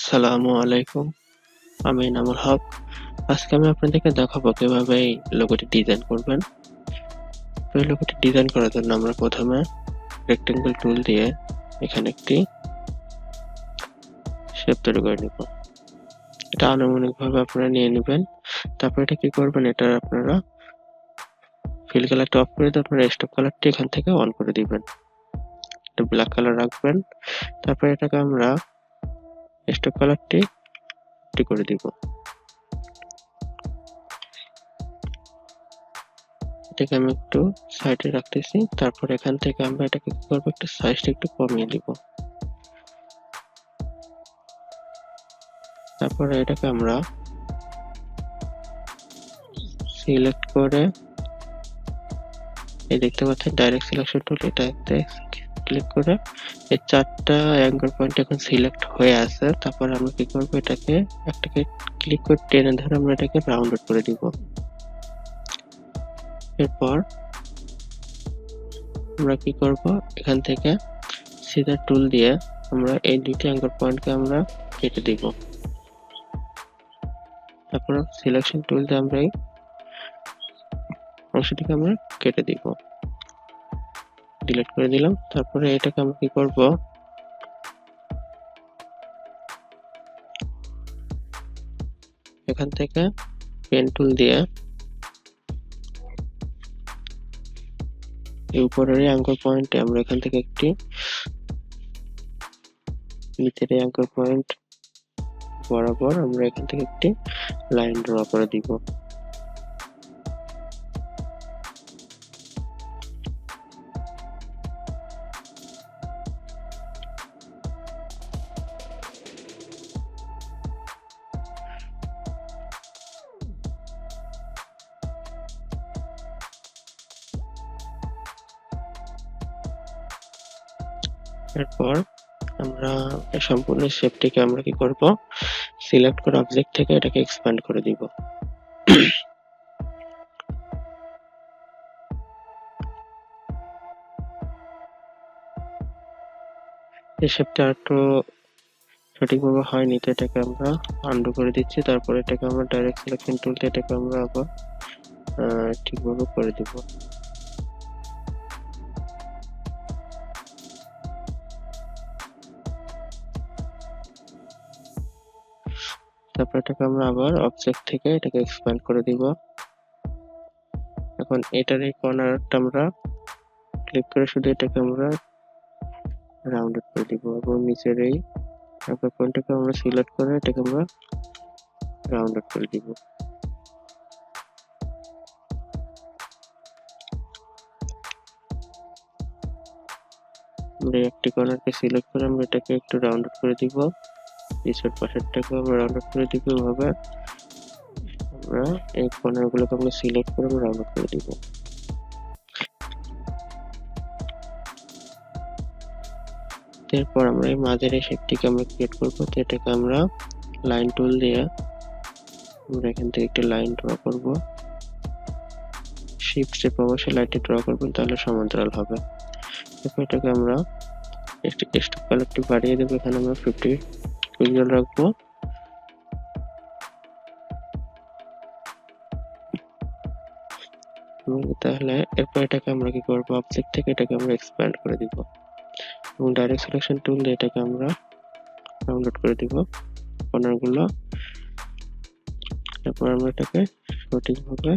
আসসালামু আলাইকুম। আমি এনামুল হক। আজকে আমি আপনাদেরকে দেখাবো কিভাবে এই লোগোটি ডিজাইন করবেন। তো এই লোগোটি ডিজাইন করার জন্য আমরা প্রথমে রেক্টেঙ্গেল টুল দিয়ে এখানে একটি শেপ তৈরি করে নিব। এটা আনুমানিকভাবে আপনারা নিয়ে নেবেন। তারপর এটা কি করবেন, এটা আপনারা ফিল কালারটা অফ করে দিয়ে আপনারা স্টপ কালারটি এখান থেকে অন করে দিবেন। এটা ব্ল্যাক কালার রাখবেন। তারপর এটাকে আমরা স্টপ কালারটি করে দিব। এটাকে আমি একটু সাইডে রাখতেছি। তারপর এখান থেকে আমরা এটাকে কি করবো, একটু সাইজটা একটু কমিয়ে দিব। তারপরে এটাকে আমরা সিলেক্ট করে এই দেখতে পাচ্ছেন ডাইরেক্ট সিলেকশন টুল, এটাতে ক্লিক করে এই চারটা অ্যাঙ্গেল পয়েন্ট এখন সিলেক্ট হয়ে আছে। তারপর আমরা কি করব, এটাকে একটাকে ক্লিক করে টেনে ধরে আমরা এটাকে রাউন্ড করে দিব। এরপর আমরা কি করব, এখান থেকে সিজার টুল দিয়ে আমরা এই দুইটা অ্যাঙ্গেল পয়েন্টকে আমরা কেটে দিব। তারপর সিলেকশন টুল দিয়ে আমরা এই অংশটিকে আমরা কেটে দিব, ডিলিট করে দিলাম। তারপরে এটাকে আমরা কি করব, এখান থেকে পেন টুল দিয়ে এই উপরের অ্যাঙ্গেল পয়েন্টে আমরা এখান থেকে একটি নিচের অ্যাঙ্গেল পয়েন্ট বরাবর আমরা এখান থেকে একটি লাইন ড্র করে দিব। এরপর আমরা এই সম্পূর্ণ শেপটিকে আমরা কি করব, সিলেক্ট করে অবজেক্ট থেকে এটাকে এক্সপ্যান্ড করে দিব। এই শেপটা একটু সঠিকভাবে হয়নি, তো এটাকে আমরা আনডু করে দিচ্ছি। তারপর এটাকে আমরা ডাইরেক্ট সিলেকশন টুল দিয়ে এটাকে আমরা আবার ঠিকভাবে করে দিব। তারপর এটাকে আমরা আবার অবজেক্ট থেকে এটাকে এক্সপ্যান্ড করে দিব। এখন এটার এই কর্নারটা আমরা ক্লিক করে শুধু এটাকে আমরা রাউন্ড করে দিব এবং নিচের এই অ্যাঙ্গেল পয়েন্টটাকে আমরা সিলেক্ট করে এটাকে আমরা রাউন্ড করে দিব। আমরা একটি কর্নারকে সিলেক্ট করে আমরা এটাকে একটু রাউন্ড করে দিব, নিচের পাশেরটাকে আমরা রাউন্ড করে দিব। এভাবে আমরা এই কর্নারগুলোকে আমরা সিলেক্ট করে আমরা রাউন্ড করে দিব। এরপর আমরা এই মাঝের এই শেপটিকে আমরা ক্রিয়েট করব। তো এটাকে আমরা লাইন টুল দিয়ে আমরা এখান থেকে একটা লাইন ড্র করব। শিফট চেপে অবশ্যই লাইনটি ড্র করবেন, তাহলে সমান্তরাল হবে। এরপর এটাকে আমরা একটু স্টপ কালারটি বাড়িয়ে দেবো। এখানে আমরা 50 পিক্সেল রাখবো। তাহলে এরপর এটাকে আমরা কি করব, অবজেক্ট থেকে এটাকে আমরা এক্সপ্যান্ড করে দিব এবং ডাইরেক্ট সিলেকশন টুল দিয়ে এটাকে আমরা রাউন্ড করে দিব কর্নারগুলো। তারপর আমরা এটাকে সঠিকভাবে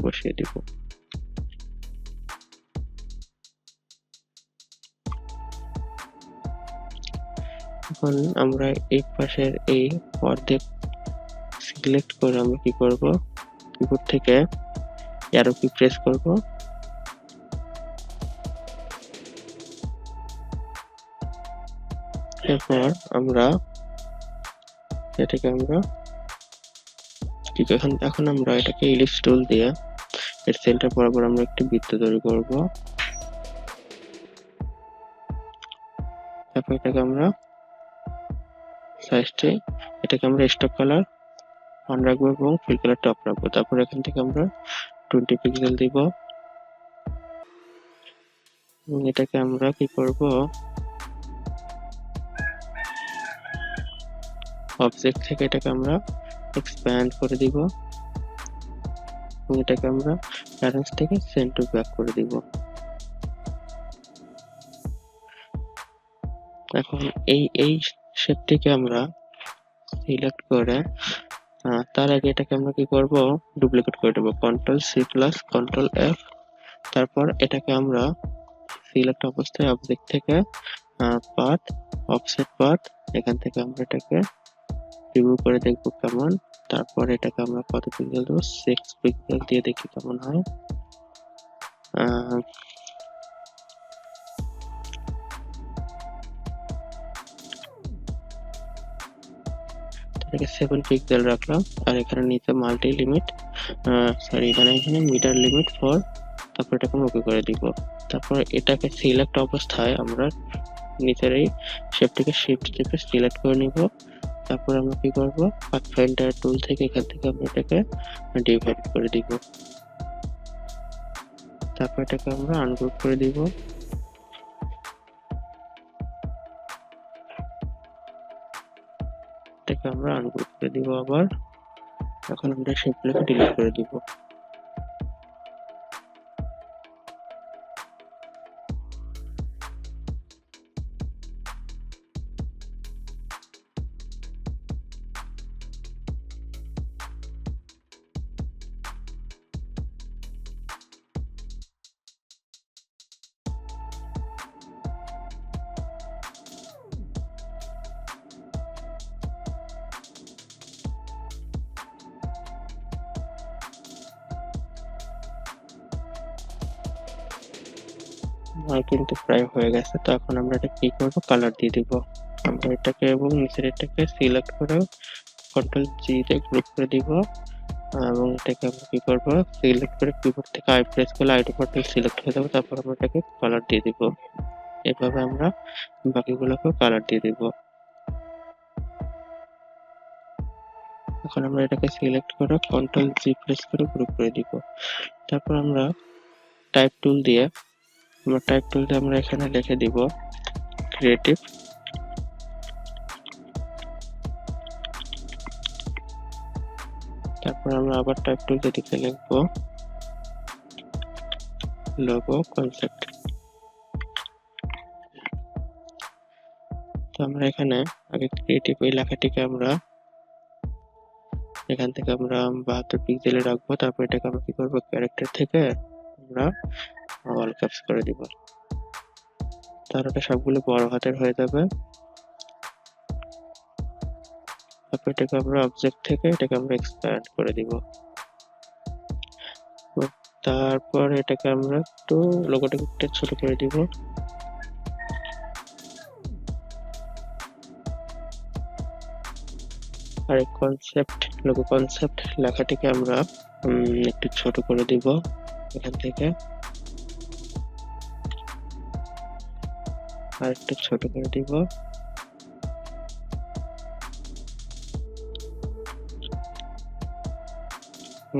বসিয়ে দিব। এখন আমরা এই পাশের এই অর্ধেক সিলেক্ট করে আমরা কি করব, কিবোর্ড থেকে অ্যারো কি প্রেস করব। এরপর আমরা এটাকে আমরা এখন আমরা এটাকে ইলিপস টুল দিয়ে এর সেন্টার বরাবর আমরা একটি বৃত্ত তৈরি করব। তারপর এটাকে আমরা সাইজটি এটাকে আমরা স্টপ কালার অন রাখবো এবং ফিল কালার টপ রাখবো। তারপর এখান থেকে আমরা 20 পিক্সেল দিব এবং এটাকে আমরা কি করব, অবজেক্ট থেকে এটাকে আমরা এক্সপ্যান্ড করে দিব এবং এটাকে আমরা অ্যারেঞ্জ থেকে সেন্ড টু ব্যাক করে দিব। এখন এই শেপটিকে আমরা সিলেক্ট করে তার আগে এটাকে আমরা কি করব, ডুপ্লিকেট করে দেব, Ctrl+C+Ctrl+F। তারপর এটাকে আমরা সিলেক্ট অবস্থায় অবজেক্ট থেকে পাথ, অফসেট পাথ, এখান থেকে আমরা এটাকে রিমুভ করে দেখব কেমন। তারপর এটাকে আমরা কত পিক্সেল দেবো, 6 পিক্সেল দিয়ে দেখি কেমন হয়। এটাকে 7 পিক্সেল রাখলাম। আর এখানে নিচে মাল্টি লিমিট এখানে মিটার লিমিট 4, তারপর এটাকে ওকে করে দিব। তারপর এটাকে সিলেক্ট অবস্থায় আমরা নিচের এই শেপটিকে শিফট চেপে সিলেক্ট করে নিব। তারপর আমরা কি করব, পাথফাইন্ডার টুল থেকে এখান থেকে আমরা এটাকে ডিভাইড করে দিব। তারপর এটাকে আমরা আনগ্রুপ করে দিব। এটাকে আমরা আনগ্রুপ করে দিব আবার। এখন আমরা শেপগুলোকে ডিলিট করে দিব। কিন্তু প্রায় হয়ে গেছে। তো এখন আমরা এটা কি করব, কালার দিয়ে দিব। আমরা এটাকে এবং নিচের এটাকে সিলেক্ট করে কন্ট্রোল জি তে গ্রুপ করে দিব এবং এটাকে আমরা কি করব, সিলেক্ট করে কিবোর্ড থেকে আই প্রেস করলে আইডি পর্টল সিলেক্ট হয়ে যাবে। তারপর আমরা এটাকে কালার দিয়ে দিব। এভাবে আমরা বাকিগুলোকেও কালার দিয়ে দিব। এখন আমরা এটাকে সিলেক্ট করে কন্ট্রোল জি প্রেস করে গ্রুপ করে দিব। তারপর আমরা টাইপ টুল দিয়ে আমরা এখানে লিখে দিব ক্রিয়েটিভ। তারপর আমরা আবার টাইপ টুল দিয়ে লিখব লোগো কনসেপ্ট। তো আমরা এখানে আগে ক্রিয়েটিভ এই লেখাটিকে আমরা এখান থেকে আমরা 72 পিক্সেলে রাখবো। তারপর এটাকে আমরা কি করব, ক্যারেক্টার থেকে আমরা অল ক্যাপস করে দিব। তাহলে সবগুলো বড় হাতের হয়ে যাবে। তারপর এটাকে আমরা অবজেক্ট থেকে এটাকে আমরা এক্সপ্যান্ড করে দিব। তারপর এটাকে আমরা একটু লোগোটাকে একটু ছোট করে দিব। আর এই লোগো কনসেপ্ট লেখাটিকে আমরা একটু ছোট করে দিব এখান থেকে, আর একটু ছোট করে দিব।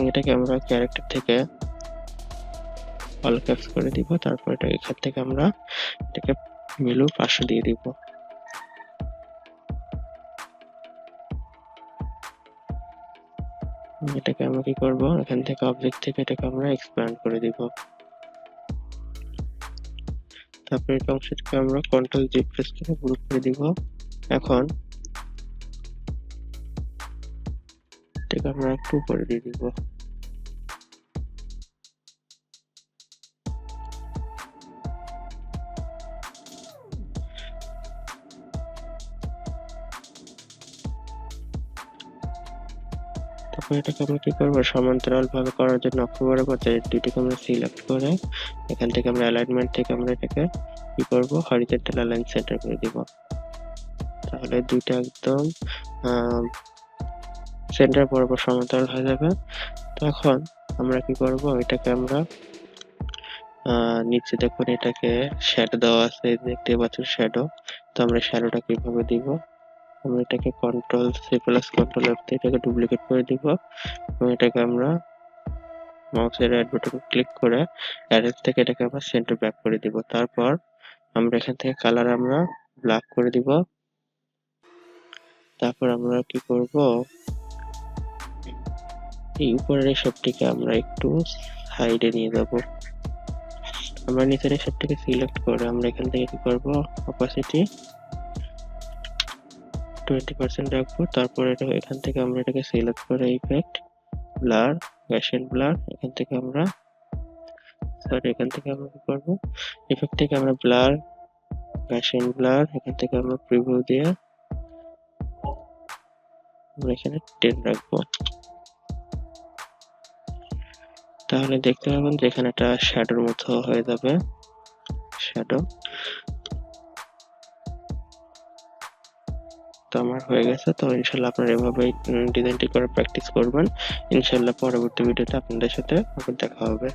এটাকে আমরা ক্যারেক্টার থেকে অল ক্যাপস করে দিব। তারপর এটা এখান থেকে আমরা এটাকে ভ্যালু 500 দিয়ে দিব। এটাকে আমরা কি করব, এখান থেকে অবজেক্ট থেকে এটাকে আমরা এক্সপ্যান্ড করে দিব। তারপর এই অংশটাকে আমরা কন্ট্রোল জি প্রেস করে গ্রুপ করে দিব। এখন এটাকে আমরা একটু উপরে দিয়ে দিব। তারপর এটাকে আমরা কি করবো, সমান্তরাল ভাবে করার জন্য অক্ষ বরাবর দুইটাকে আমরা সিলেক্ট করে এখান থেকে আমরা অ্যালাইনমেন্ট থেকে আমরা এটাকে কি করবো, হরিজন্টাল অ্যালাইন সেন্টার করে দিব। তাহলে দুইটা একদম সেন্টার বরাবর সমান্তরাল হয়ে যাবে। তখন আমরা কি করব, এটাকে আমরা নিচে দেখুন এটাকে শ্যাডো দেওয়া আছে, দেখতে পাচ্ছেন শ্যাডো। তো আমরা শ্যাডোটা কিভাবে দিব, আমরা এটাকে control C plus control F দিয়ে এটাকে ডুপ্লিকেট করে দিব এবং এটাকে আমরা মাউসের রাইট বাটন ক্লিক করে অ্যারেঞ্জ থেকে এটাকে আমরা সেন্টার ব্যাক করে দিব। তারপর আমরা এখান থেকে কালার আমরা ব্ল্যাক করে দিব। তারপর আমরা কি করব, এই উপরের এসবটিকে আমরা একটু সাইডে নিয়ে যাব। আমরা নিচের এসবটিকে সিলেক্ট করে আমরা এখান থেকে কি করব, অপাসিটি 20% রাখবো। তারপর এটা এখান থেকে আমরা এটাকে সিলেক্ট করে ইফেক্ট, ব্লার, গ্যাসিয়ান ব্লার, এখান থেকে আমরা কি করব, ইফেক্ট থেকে আমরা ব্লার, গ্যাসিয়ান ব্লার, এখান থেকে আমরা প্রিভিউ দিয়ে আমরা এখানে 10 রাখবো। তাহলে দেখতে পাবেন যে এখানে একটা শ্যাডোর মতো হয়ে যাবে, শ্যাডো। তো আমার হয়ে গেছে। তো ইনশাল্লাহ আপনারা এভাবেই ডিজাইনটি করে প্র্যাকটিস করবেন। ইনশাল্লাহ পরবর্তী ভিডিওতে আপনাদের সাথে আবার দেখা হবে।